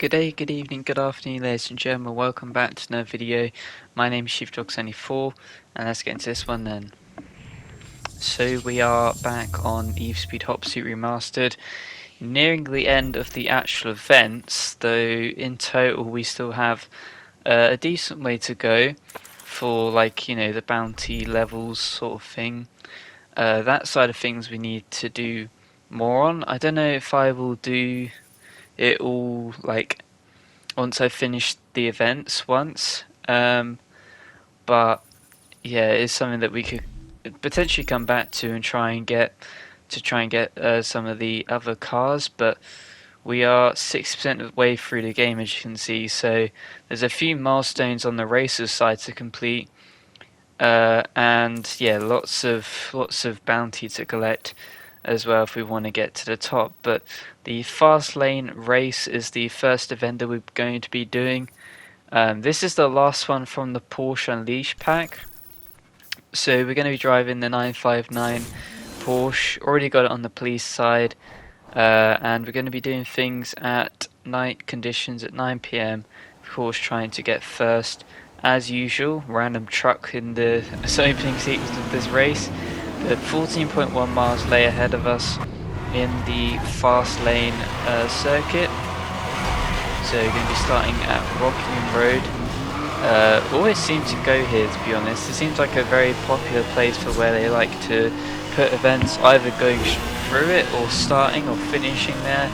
Good day, good evening, good afternoon, ladies and gentlemen. Welcome back to another video. My name is Sheepdog74, and let's get into this one then. So we are back on Eve Speed Hop Suit Remastered, nearing the end of the actual events, though in total we still have a decent way to go for, like, you know, the bounty levels sort of thing. That side of things we need to do more on. I don't know if I will do it all, like, once I finished the events once. But yeah, it's something that we could potentially come back to and try and get some of the other cars. But we are 60% of the way through the game, as you can see. So there's a few milestones on the racers side to complete, and yeah, lots of bounty to collect as well if we want to get to the top. But the fast lane race is the first event that we're going to be doing. This is the last one from the Porsche Unleashed pack. So we're going to be driving the 959 Porsche. Already got it on the police side, and we're going to be doing things at night conditions at 9 PM. Of course, trying to get first as usual. Random truck in the opening sequence of this race. But 14.1 miles lay ahead of us in the fast lane circuit. So we're going to be starting at Rockingham Road. Always seem to go here, to be honest. It seems like a very popular place for where they like to put events, either going through it or starting or finishing there.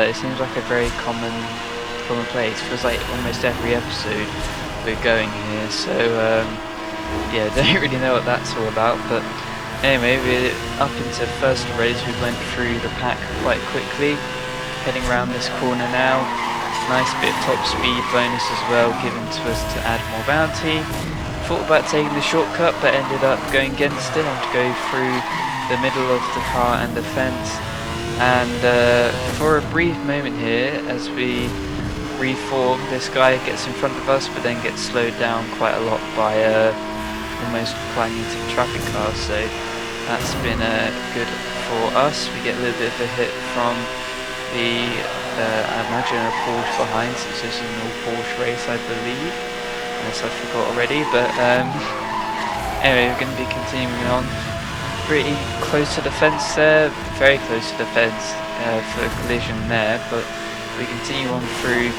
It seems like a very common place. Feels like almost every episode we're going here. So yeah, don't really know what that's all about. But anyway, we're up into first race. We went through the pack quite quickly. Heading around this corner now. Nice bit of top speed bonus as well given to us to add more bounty. Thought about taking the shortcut but ended up going against it. I have to go through the middle of the car and the fence. And for a brief moment here, as we reform, this guy gets in front of us but then gets slowed down quite a lot by almost climbing into the traffic car. So that's been good for us. We get a little bit of a hit from the I imagine a Porsche behind, since this is an all Porsche race, I believe, unless I forgot already. But anyway, we're going to be continuing on. Pretty close to the fence there, very close to the fence for a collision there. But we continue on through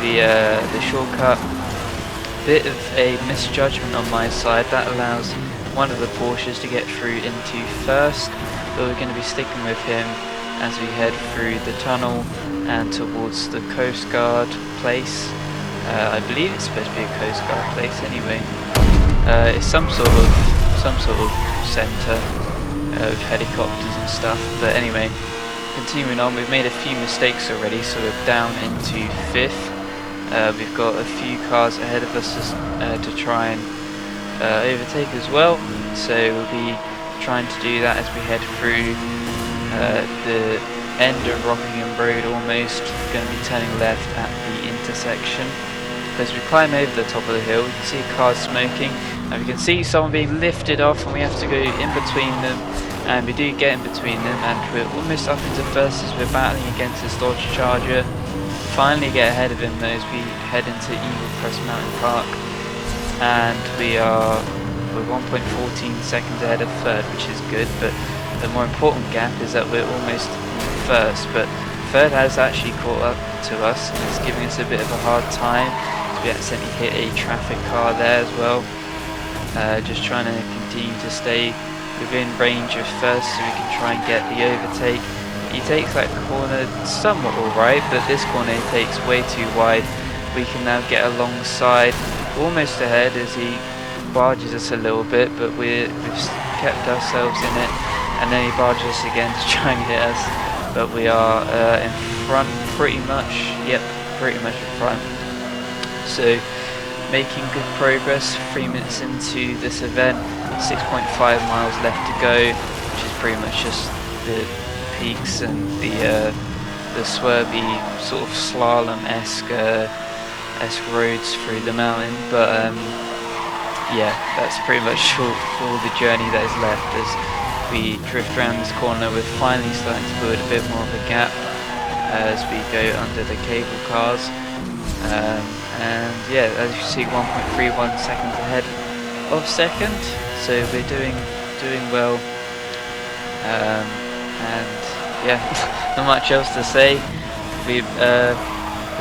the shortcut. Bit of a misjudgment on my side that allows one of the Porsches to get through into first, but we're going to be sticking with him as we head through the tunnel and towards the Coast Guard place. I believe it's supposed to be a Coast Guard place anyway. It's some sort of centre of helicopters and stuff. But anyway, continuing on, we've made a few mistakes already, so we're down into 5th. We've got a few cars ahead of us to try and overtake as well. So we'll be trying to do that as we head through the end of Rockingham Road almost. Going to be turning left at the intersection. As we climb over the top of the hill, you can see cars smoking, and we can see someone being lifted off, and we have to go in between them, and we do get in between them, and we're almost up into first as we're battling against this Dodge Charger. Finally get ahead of him though as we head into Eagle Crest Mountain Park, and we're 1.14 seconds ahead of third, which is good. But the more important gap is that we're almost first, but third has actually caught up to us and it's giving us a bit of a hard time. We accidentally hit a traffic car there as well. Just trying to continue to stay within range of first so we can try and get the overtake. He takes that corner somewhat alright, but this corner he takes way too wide. We can now get alongside, almost ahead as he barges us a little bit, but we've kept ourselves in it. And then he barges us again to try and hit us, but we are in front pretty much. Yep, pretty much in front. So making good progress. 3 minutes into this event, 6.5 miles left to go, which is pretty much just the peaks and the swervy sort of slalom-esque roads through the mountain. But yeah, that's pretty much all the journey that is left as we drift around this corner. We're finally starting to build a bit more of a gap, as we go under the cable cars. And yeah, as you see, 1.31 seconds ahead of second, so we're doing well. And yeah, not much else to say. We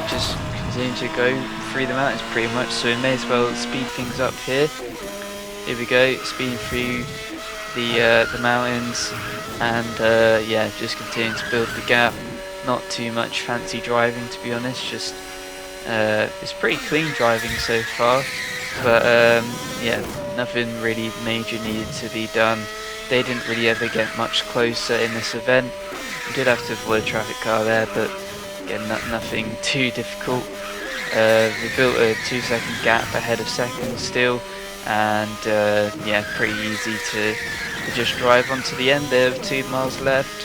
just continue to go through the mountains pretty much, so we may as well speed things up here. Here we go, speeding through the mountains, and yeah, just continue to build the gap. Not too much fancy driving, to be honest, just it's pretty clean driving so far, but yeah, nothing really major needed to be done. They didn't really ever get much closer in this event. We did have to avoid a traffic car there, but again, nothing too difficult. We built a 2-second gap ahead of second still, and yeah, pretty easy to just drive onto the end there with 2 miles left.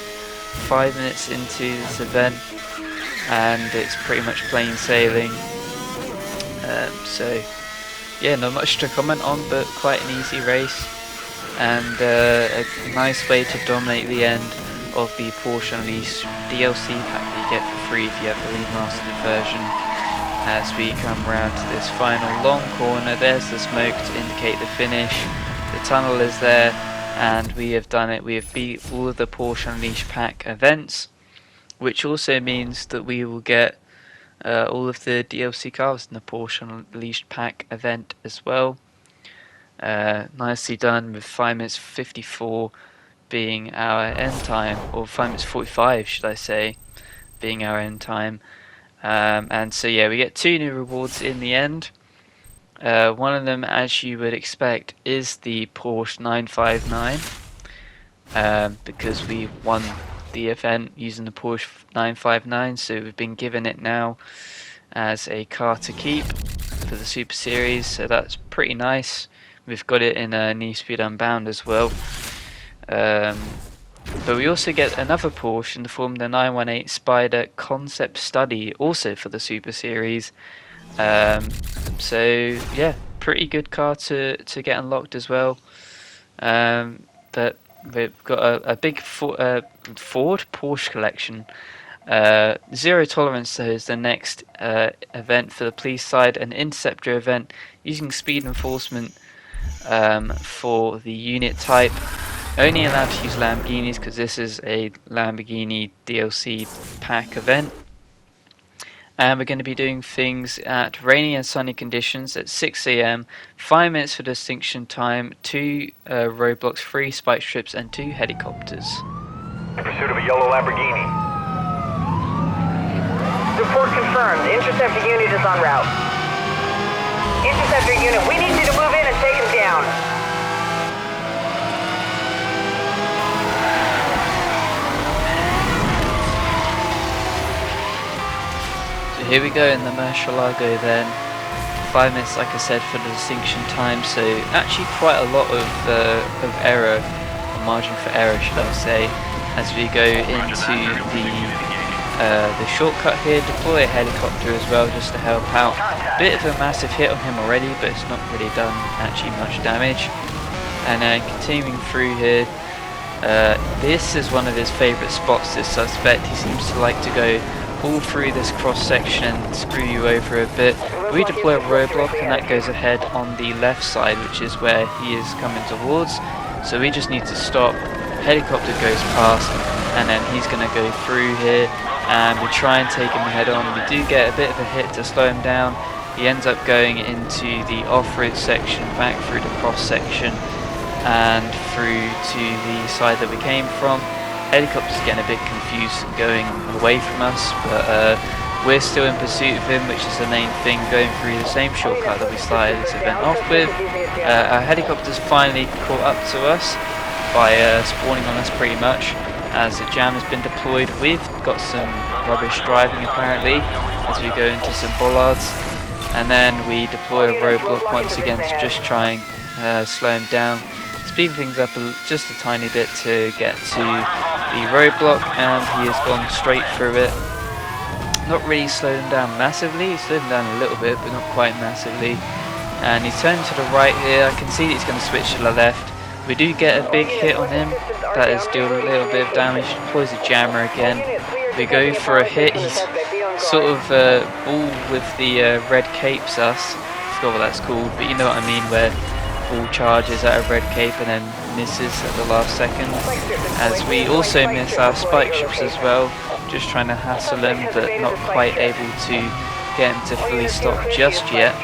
5 minutes into this event, and it's pretty much plain sailing. So yeah, not much to comment on, but quite an easy race, and a nice way to dominate the end of the Porsche Unleashed DLC pack that you get for free if you have the remastered version. As we come around to this final long corner, there's the smoke to indicate the finish. The tunnel is there, and we have done it. We have beat all of the Porsche Unleashed pack events, which also means that we will get all of the DLC cars in the Porsche Unleashed pack event as well. Nicely done, with 5 minutes 54 being our end time, or 5 minutes 45 should I say, being our end time. And so yeah, we get 2 new rewards in the end. One of them, as you would expect, is the Porsche 959, because we won the event using the Porsche 959, so we've been given it now as a car to keep for the Super Series, so that's pretty nice. We've got it in Need for Speed Unbound as well. But we also get another Porsche in the form of the 918 Spider Concept Study, also for the Super Series. So yeah, pretty good car to get unlocked as well. But we've got a big Ford Porsche collection. Zero Tolerance though is the next event for the police side, an Interceptor event using speed enforcement for the unit type. Only allowed to use Lamborghinis because this is a Lamborghini DLC pack event. And we're going to be doing things at rainy and sunny conditions at 6 AM, 5 minutes for distinction time, 2 roadblocks, 3 spike strips, and 2 helicopters. In pursuit of a yellow Lamborghini. Report confirmed. Interceptor unit is en route. Interceptor unit, we need you to move in and take him down. Here we go in the Murcielago then. 5 minutes, like I said, for the distinction time, so actually quite a lot of error, or margin for error should I say, as we go into the shortcut here. Deploy a helicopter as well just to help out. Bit of a massive hit on him already, but it's not really done actually much damage. And then continuing through here, this is one of his favourite spots, this suspect. He seems to like to go all through this cross section and screw you over a bit. We deploy a roadblock and that goes ahead on the left side, which is where he is coming towards. So we just need to stop. Helicopter goes past and then he's going to go through here, and we try and take him head on. We do get a bit of a hit to slow him down. He ends up going into the off-road section, back through the cross section and through to the side that we came from. Helicopter's getting a bit confused going away from us, but we're still in pursuit of him, which is the main thing, going through the same shortcut that we started this event off with. Our helicopter's finally caught up to us by spawning on us pretty much, as the jam has been deployed. We've got some rubbish driving apparently as we go into some bollards, and then we deploy a roadblock once again to just try and slow him down. Speed things up just a tiny bit to get to the roadblock, and he has gone straight through it. Not really slowed him down massively, he slowed him down a little bit, but not quite massively. And he's turned to the right here. I can see that he's going to switch to the left. We do get a big hit on him, that has dealt a little bit of damage. Deploys a jammer again, we go for a hit. He's sort of ball with the red capes us. I forgot what that's called, but you know what I mean, where ball charges at a red cape and then misses at the last second. As we also miss our spike ships as well, just trying to hassle him, but not quite able to get him to fully stop just yet.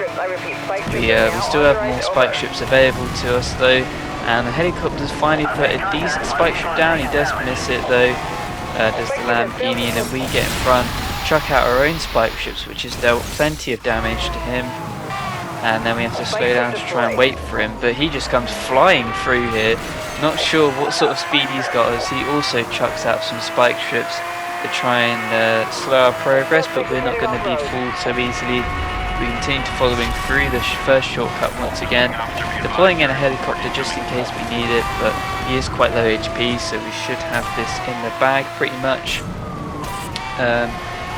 We still have more spike ships available to us though, and the helicopter's finally put a decent spike ship down. He does miss it though, does the Lamborghini, and then we get in front, chuck out our own spike ships, which has dealt plenty of damage to him, and then we have to slow down to try and wait for him, but he just comes flying through here. Not sure what sort of speed he's got, as he also chucks out some spike ships to try and slow our progress, but we're not going to be fooled so easily. We continue to follow him through the first shortcut once again, deploying in a helicopter just in case we need it, but he is quite low HP, so we should have this in the bag pretty much.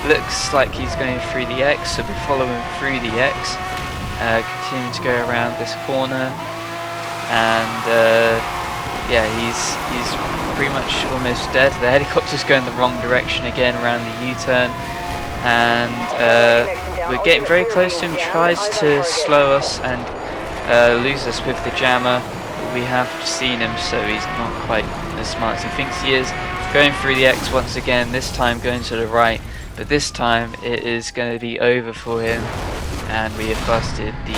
Looks like he's going through the X, so we follow him through the X, continue to go around this corner, and yeah, he's pretty much almost dead. The helicopter's going the wrong direction again around the U-turn, and we're getting very close to him. Tries to slow us and lose us with the jammer, but we have seen him, so he's not quite as smart as he thinks he is. Going through the X once again, this time going to the right, but this time it is going to be over for him, and we have busted the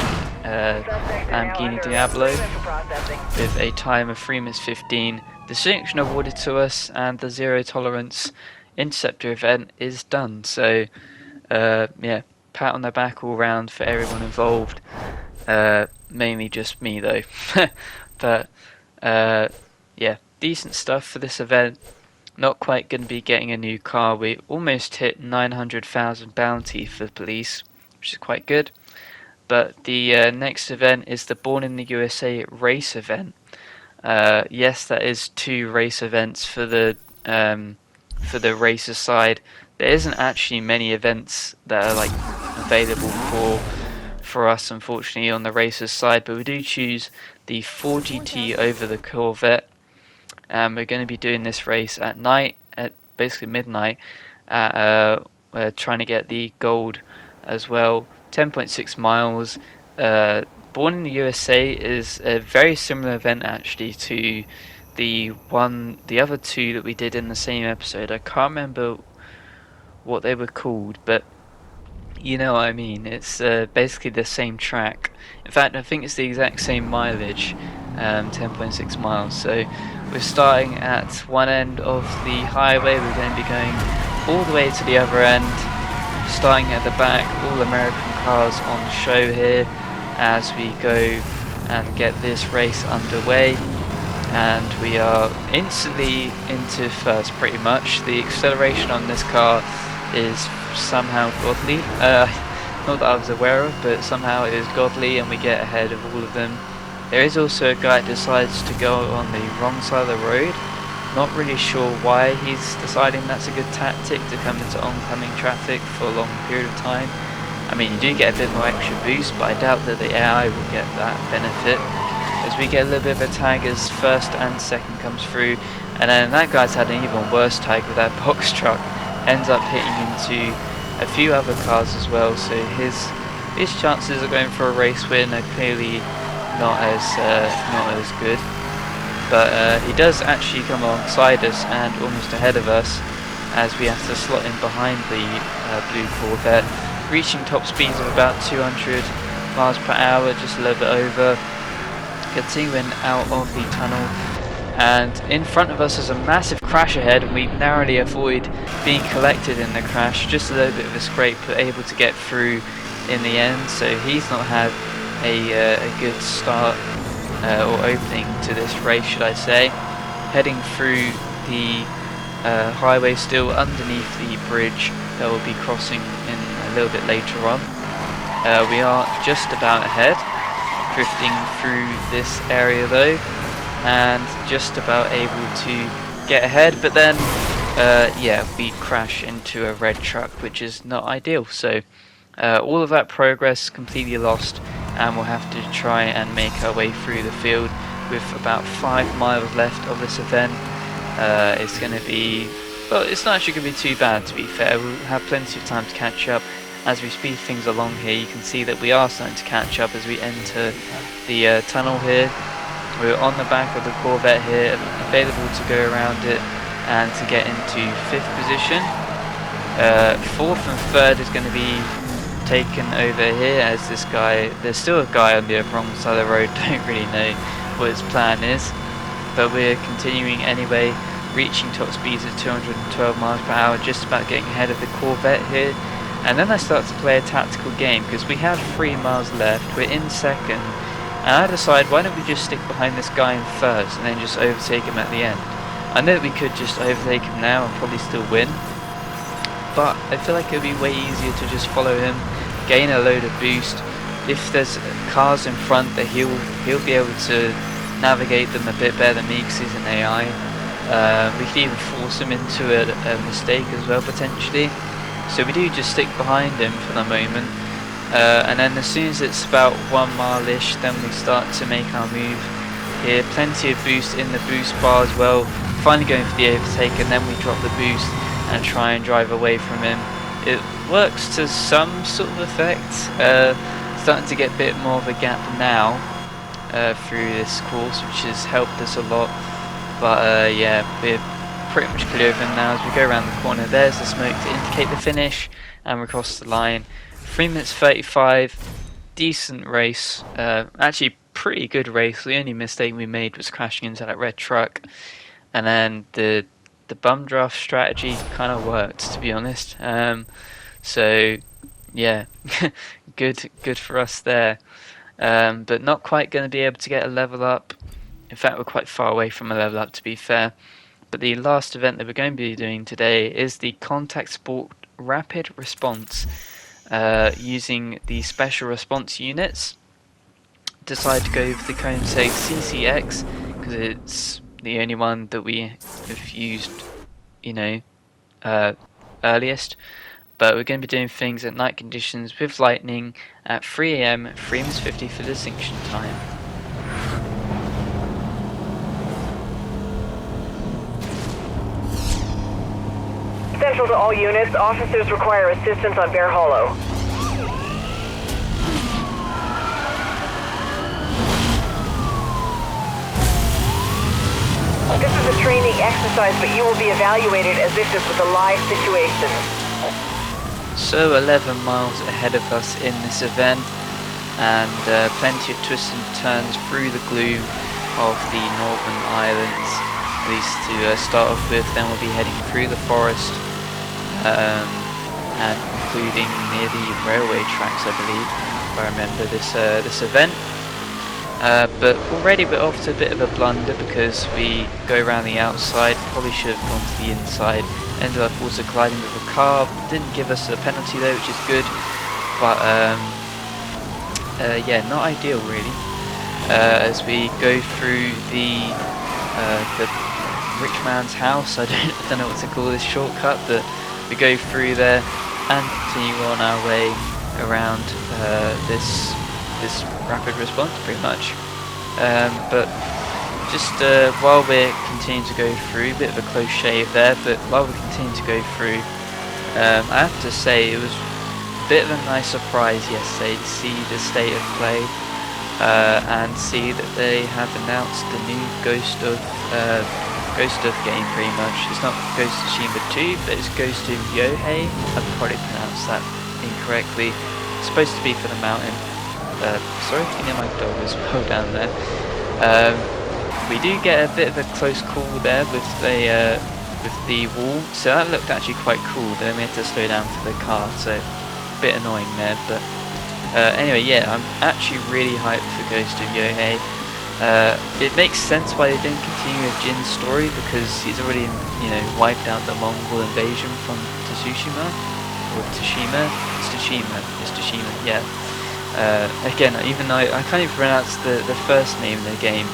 Lamborghini Diablo with a time of 3 minutes 15. Distinction awarded to us, and the zero tolerance interceptor event is done. So yeah, pat on the back all round for everyone involved, mainly just me though. But yeah, decent stuff for this event. Not quite going to be getting a new car. We almost hit 900,000 bounty for the police, which is quite good. But the next event is the Born in the USA race event. Yes, that is 2 race events for the racer side. There isn't actually many events that are like available for us, unfortunately, on the racers side. But we do choose the 4GT over the Corvette. We're going to be doing this race at night, at basically midnight. We're trying to get the gold as well. 10.6 miles. Born in the USA is a very similar event actually to the other 2 that we did in the same episode. I can't remember what they were called, but you know what I mean. It's basically the same track. In fact, I think it's the exact same mileage, 10.6 miles. So we're starting at one end of the highway. We're going to be going all the way to the other end, starting at the back. All American cars on show here as we go and get this race underway, and we are instantly into first pretty much. The acceleration on this car is somehow godly, not that I was aware of, but somehow it is godly, and we get ahead of all of them. There is also a guy that decides to go on the wrong side of the road. Not really sure why he's deciding that's a good tactic to come into oncoming traffic for a long period of time. I mean, you do get a bit more extra boost, but I doubt that the AI will get that benefit, as we get a little bit of a tag as first and second comes through, and then that guy's had an even worse tag with that box truck. Ends up hitting into a few other cars as well, so his chances of going for a race win are clearly not as good. But he does actually come alongside us and almost ahead of us, as we have to slot in behind the blue Corvette, reaching top speeds of about 200 miles per hour, just a little bit over, continuing out of the tunnel. And in front of us is a massive crash ahead, and we narrowly avoid being collected in the crash. Just a little bit of a scrape, but able to get through in the end. So he's not had a good start or opening to this race, should I say. Heading through the highway still underneath the bridge that we'll be crossing in a little bit later on. We are just about ahead, drifting through this area though, and just about able to get ahead, but then yeah, we crash into a red truck, which is not ideal. So all of that progress completely lost, and we'll have to try and make our way through the field with about 5 miles left of this event. It's going to be well, it's not actually going to be too bad, to be fair. We'll have plenty of time to catch up. As we speed things along here, you can see that we are starting to catch up as we enter the tunnel here. We're on the back of the Corvette here, available to go around it and to get into 5th position. 4th and 3rd is going to be taken over here as this guy, there's still a guy on the wrong side of the road, don't really know what his plan is, but we're continuing anyway, reaching top speeds at 212 miles per hour, just about getting ahead of the Corvette here. And then I start to play a tactical game because we have 3 miles left, we're in 2nd, and I decide why don't we just stick behind this guy in 1st and then just overtake him at the end. I know that we could just overtake him now and probably still win, but I feel like it would be way easier to just follow him, gain a load of boost. If there's cars in front, that he'll be able to navigate them a bit better than me because he's an AI. We could even force him into a mistake as well potentially. So we do just stick behind him for the moment, and then as soon as it's about 1 mile-ish, then we start to make our move here. Plenty of boost in the boost bar as well. Finally going for the overtake, and then we drop the boost and try and drive away from him. It works to some sort of effect. Starting to get a bit more of a gap now through this course, which has helped us a lot. But yeah, we're pretty much clear of him now as we go around the corner. There's the smoke to indicate the finish, and we cross the line. 3 minutes 35, decent race. Actually, pretty good race. The only mistake we made was crashing into that red truck, and then the bum draft strategy kind of worked, to be honest. So yeah, good for us there. But not quite going to be able to get a level up. In fact, we're quite far away from a level up, to be fair. But the last event that we're going to be doing today is the Contact Sport Rapid Response, using the Special Response Units. Decide to go for the Koenigsegg CCX because it's the only one that we have used, you know, earliest. But we're going to be doing things at night conditions with lightning at 3 AM, 3:50 for the distinction time. Central to all units, officers require assistance on Bear Hollow. This is a training exercise, but you will be evaluated as if this was a live situation. So 11 miles ahead of us in this event, and plenty of twists and turns through the gloom of the Northern Islands, at least to start off with. Then we'll be heading through the forest, and including near the railway tracks, I believe, if I remember this event. But already we're off to a bit of a blunder because we go around the outside. Probably should have gone to the inside. Ended up also colliding with a car. Didn't give us a penalty though, which is good. But yeah, not ideal really. As we go through the rich man's house. I don't know what to call this shortcut, but we go through there and continue on our way around this rapid response pretty much. But just while we're continuing to go through, a bit of a close shave there, but while we continue to go through, I have to say it was a bit of a nice surprise yesterday to see the state of play and see that they have announced the new Ghost of game pretty much. It's not Ghost of Tsushima 2, but it's Ghost of Yohei. I've probably pronounced that incorrectly. It's supposed to be for the mountain. Sorry if you hear my dog as well down there. We do get a bit of a close call there with the wall, so that looked actually quite cool. Then we had to slow down for the car, so a bit annoying there. But anyway, yeah, I'm actually really hyped for Ghost of Yohei. It makes sense why they didn't continue with Jin's story, because he's already, wiped out the Mongol invasion from Tsushima, or Tsushima. It's Tsushima, yeah. Again, even though I can't even pronounce the first name of the game,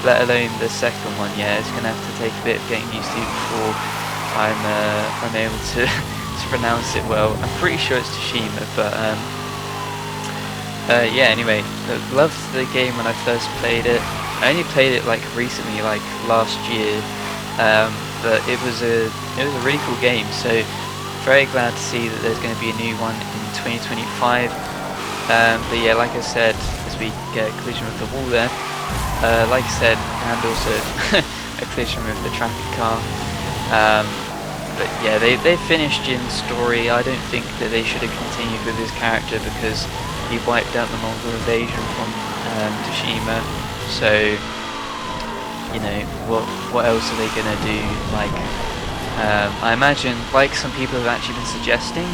let alone the second one, yeah, it's gonna have to take a bit of getting used to before I'm able to to pronounce it well. I'm pretty sure it's Tsushima, but yeah. Anyway, loved the game when I first played it. I only played it like recently, like last year, but it was a really cool game. So very glad to see that there's going to be a new one in 2025. But yeah, like I said, as we get a collision with the wall there, like I said, and also a collision with the traffic car. But yeah, they finished Jin's story. I don't think that they should have continued with his character because he wiped out the Mongol invasion from Tsushima. So, you know, what else are they gonna do? Like, I imagine, like some people have actually been suggesting,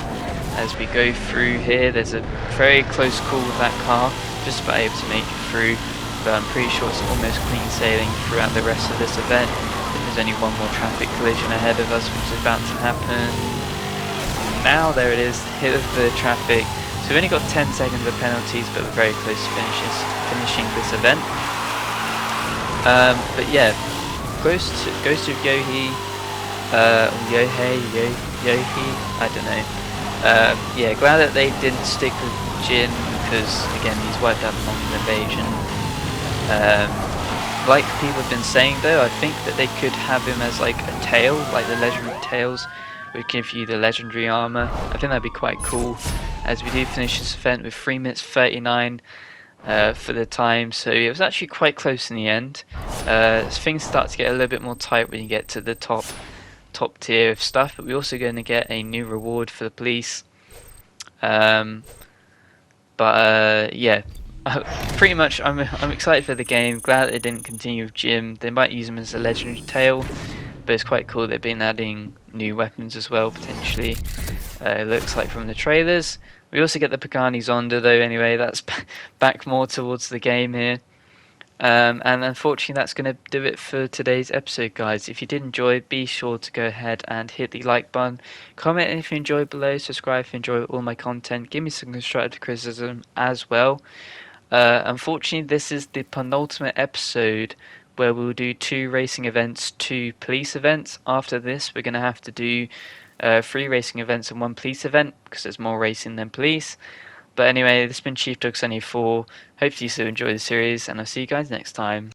as we go through here, there's a very close call with that car, just about able to make it through, but I'm pretty sure it's almost clean sailing throughout the rest of this event. There's only one more traffic collision ahead of us, which is about to happen. Now there it is, hit of the traffic. So we've only got 10 seconds of penalties, but we're very close to finishing this event. But yeah, Ghost of Yohei, Yohei, I don't know. Yeah, glad that they didn't stick with Jin because again he's wiped out the Mongol invasion. Like people have been saying though, I think that they could have him as like a tail, like the legendary tails would give you the legendary armor. I think that'd be quite cool, as we do finish this event with 3 minutes 39 for the time, so it was actually quite close in the end. Things start to get a little bit more tight when you get to the top tier of stuff, but we're also going to get a new reward for the police. Yeah, pretty much I'm excited for the game. Glad they didn't continue with Jim. They might use him as a legendary tail, but it's quite cool they've been adding new weapons as well potentially. It looks like from the trailers. We also get the Pagani Zonda though. Anyway, that's back more towards the game here. And unfortunately that's going to do it for today's episode, guys. If you did enjoy, be sure to go ahead and hit the like button, comment if you enjoyed below, subscribe if you enjoy all my content, give me some constructive criticism as well. Unfortunately this is the penultimate episode where we'll do 2 racing events, 2 police events. After this we're going to have to do 3 racing events and 1 police event because there's more racing than police. But anyway, this has been Chief Dog 74. Hopefully you still enjoy the series, and I'll see you guys next time.